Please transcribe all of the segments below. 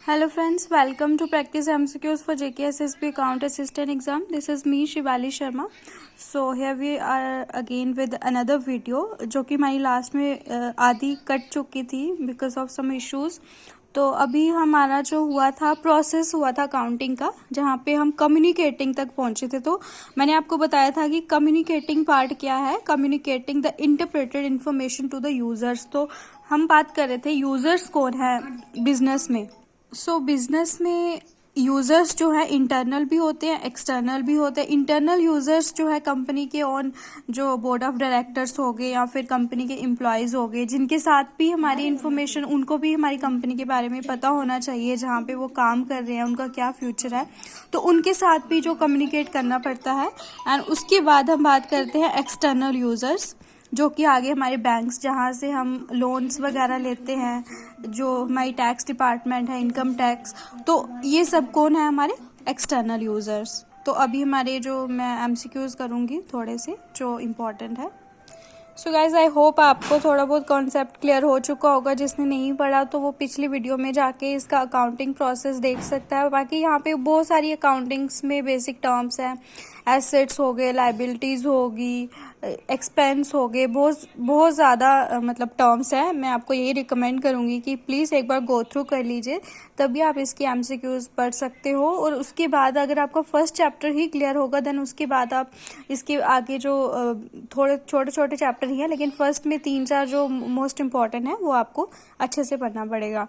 Hello friends, welcome to practice MCQs for JKSSB Account Assistant Exam. This is me Shivali Sharma. So here we are again with another video जो कि हमारी last में आधी cut चुकी थी because of some issues. तो अभी हमारा जो हुआ था प्रोसेस हुआ था काउंटिंग का, जहाँ पे हम कम्युनिकेटिंग तक पहुंचे थे। तो मैंने आपको बताया था कि कम्युनिकेटिंग पार्ट क्या है, communicating the interpreted information to the users. तो हम बात कर रहे थे यूजर्स कौन है बिजनेस में। बिजनेस में यूजर्स जो है इंटरनल भी होते हैं, एक्सटर्नल भी होते हैं। इंटरनल यूजर्स जो है कंपनी के ऑन जो बोर्ड ऑफ डायरेक्टर्स हो गए या फिर कंपनी के एम्प्लॉयज़ हो गए, जिनके साथ भी हमारी इन्फॉर्मेशन, उनको भी हमारी कंपनी के बारे में पता होना चाहिए, जहाँ पे वो काम कर रहे हैं उनका क्या फ्यूचर है, तो उनके साथ भी जो कम्युनिकेट करना पड़ता है। एंड उसके बाद हम बात करते हैं एक्सटर्नल यूजर्स, जो कि आगे हमारे बैंक्स, जहाँ से हम लोन्स वगैरह लेते हैं, जो हमारी टैक्स डिपार्टमेंट है, इनकम टैक्स, तो ये सब कौन है हमारे एक्सटर्नल यूजर्स। तो अभी हमारे जो मैं एमसीक्यूज करूँगी थोड़े से जो इम्पोर्टेंट है। सो गाइज आई होप आपको थोड़ा बहुत कॉन्सेप्ट क्लियर हो चुका होगा। जिसने नहीं पढ़ा तो वो पिछली वीडियो में जाके इसका अकाउंटिंग प्रोसेस देख सकता है। बाकी यहाँ पे बहुत सारी अकाउंटिंग्स में बेसिक टर्म्स हैं, एसेट्स हो गए, लाइबिलिटीज़ होगी, एक्सपेंस हो गए, बहुत ज़्यादा मतलब टर्म्स हैं। मैं आपको यही रिकमेंड करूँगी कि प्लीज़ एक बार गो थ्रू कर लीजिए, तभी आप इसकी एमसीक्यूज पढ़ सकते हो। और उसके बाद अगर आपका फर्स्ट चैप्टर ही क्लियर होगा, देन उसके बाद आप इसके आगे जो थोड़े छोटे छोटे चैप्टर ही हैं, लेकिन फर्स्ट में 3-4 जो मोस्ट इम्पॉर्टेंट है वो आपको अच्छे से पढ़ना पड़ेगा।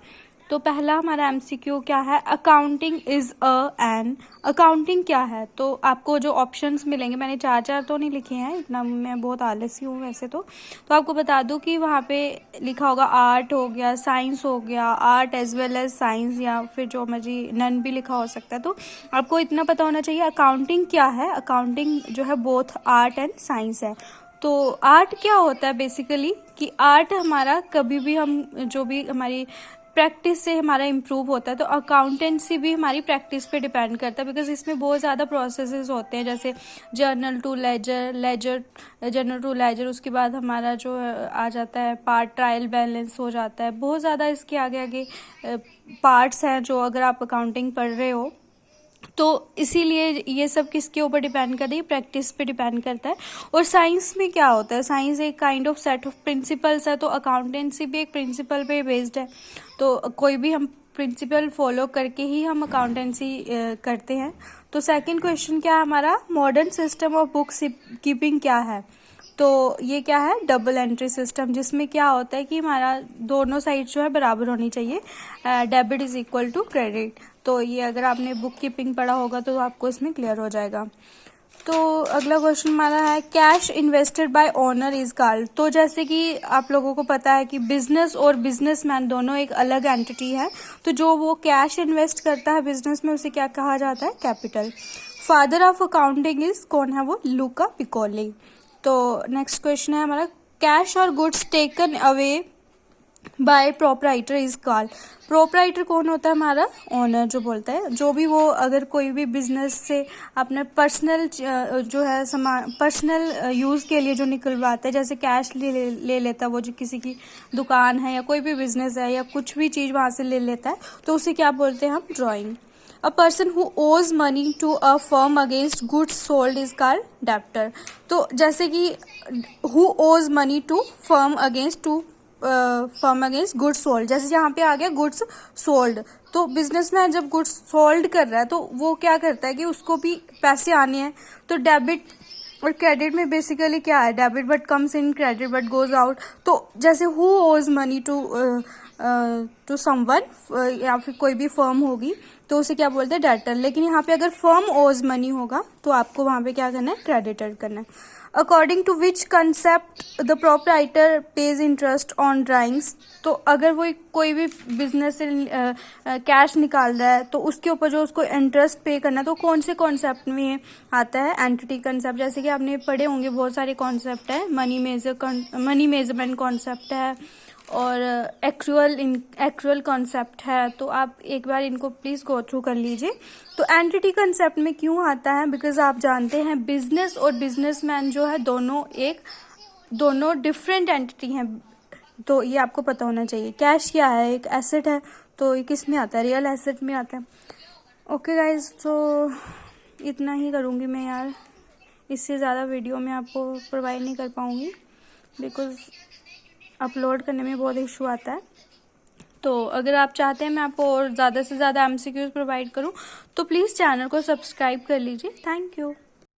तो पहला हमारा एमसीक्यू क्या है, अकाउंटिंग इज एन। अकाउंटिंग क्या है, तो आपको जो ऑप्शंस मिलेंगे, मैंने 4 तो नहीं लिखे हैं, इतना मैं बहुत आलसी हूँ वैसे तो आपको बता दूं कि वहाँ पे लिखा होगा आर्ट हो गया, साइंस हो गया, art as well as science, या फिर जो मर्जी नन भी लिखा हो सकता है। तो आपको इतना पता होना चाहिए अकाउंटिंग क्या है। अकाउंटिंग जो है बोथ आर्ट एंड साइंस है। तो आर्ट क्या होता है बेसिकली, कि आर्ट हमारा कभी भी हम जो भी हमारी प्रैक्टिस से हमारा इम्प्रूव होता है। तो अकाउंटेंसी भी हमारी प्रैक्टिस पे डिपेंड करता है, बिकॉज इसमें बहुत ज़्यादा प्रोसेसेस होते हैं, जैसे journal to ledger, journal to ledger, उसके बाद हमारा जो आ जाता है पार्ट ट्रायल बैलेंस हो जाता है। बहुत ज़्यादा इसके आगे आगे पार्ट्स हैं जो अगर आप अकाउंटिंग पढ़ रहे हो, तो इसीलिए ये सब किसके ऊपर डिपेंड कर रही है, प्रैक्टिस पे डिपेंड करता है। और साइंस में क्या होता है, साइंस एक kind of set of principles है। तो अकाउंटेंसी भी एक प्रिंसिपल पे बेस्ड है। तो कोई भी हम प्रिंसिपल फॉलो करके ही हम अकाउंटेंसी करते हैं। तो सेकंड क्वेश्चन क्या है हमारा, modern system of book keeping क्या है। तो ये क्या है, डबल एंट्री सिस्टम, जिसमें क्या होता है कि हमारा दोनों साइड जो है बराबर होनी चाहिए, debit is equal to credit. तो ये अगर आपने बुक कीपिंग पढ़ा होगा तो आपको इसमें क्लियर हो जाएगा। तो अगला क्वेश्चन हमारा है, cash invested bye owner is called. तो जैसे कि आप लोगों को पता है कि बिजनेस और बिजनेसमैन दोनों एक अलग एंटिटी है। तो जो वो कैश इन्वेस्ट करता है बिजनेस में, उसे क्या कहा जाता है, capital. Father of accounting is कौन है, वो लुका पिकोली। तो नेक्स्ट क्वेश्चन है हमारा, कैश और goods taken away by proprietor is called. Proprietor कौन होता है, हमारा ओनर जो बोलता है। जो भी वो अगर कोई भी बिजनेस से अपने पर्सनल जो है सामान पर्सनल यूज़ के लिए जो निकलवाता है, जैसे कैश ले लेता है वो, जो किसी की दुकान है या कोई भी बिजनेस है या कुछ भी चीज़ वहाँ से ले लेता है, तो उसे क्या बोलते हैं हम, drawing. A person who owes money to a firm against goods sold is called debtor. तो जैसे कि who owes money to firm against goods sold, जैसे यहाँ पे आ गया गुड्स सोल्ड। तो बिजनेसमैन जब गुड्स सोल्ड कर रहा है तो वो क्या करता है कि उसको भी पैसे आने हैं। तो डेबिट और क्रेडिट में बेसिकली क्या है, debit but comes in, credit but goes out. तो जैसे who owes money to someone, या फिर कोई भी फर्म होगी तो उसे क्या बोलते हैं, डेटर। लेकिन यहाँ पे अगर फर्म ओज मनी होगा तो आपको वहाँ पे क्या करना है, क्रेडिटर करना है। According to which concept the proprietor pays interest on drawings. तो अगर वो कोई भी बिजनेस से कैश निकाल रहा है तो उसके ऊपर जो उसको इंटरेस्ट पे करना है, तो कौन से कॉन्सेप्ट में आता है, एंटिटी कंसेप्ट। जैसे कि आपने पढ़े होंगे बहुत सारे कॉन्सेप्ट है, मनी मेजरमेंट कॉन्सेप्ट है और एक्चुअल कॉन्सेप्ट है। तो आप एक बार इनको प्लीज़ गो थ्रू कर लीजिए। तो एंटिटी कंसेप्ट में क्यों आता है, बिकॉज आप जानते हैं बिजनेस और बिजनेसमैन जो है दोनों डिफरेंट एंटिटी हैं। तो ये आपको पता होना चाहिए। कैश क्या है, एक एसेट है, तो ये किस में आता है, रियल एसेट में आता है। ओके गाइज, तो इतना ही करूँगी मैं यार, इससे ज़्यादा वीडियो मैं आपको प्रोवाइड नहीं कर पाऊँगी बिकॉज़ अपलोड करने में बहुत इशू आता है। तो अगर आप चाहते हैं मैं आपको और ज़्यादा से ज़्यादा MCQs प्रोवाइड करूँ तो प्लीज़ चैनल को सब्सक्राइब कर लीजिए। Thank you.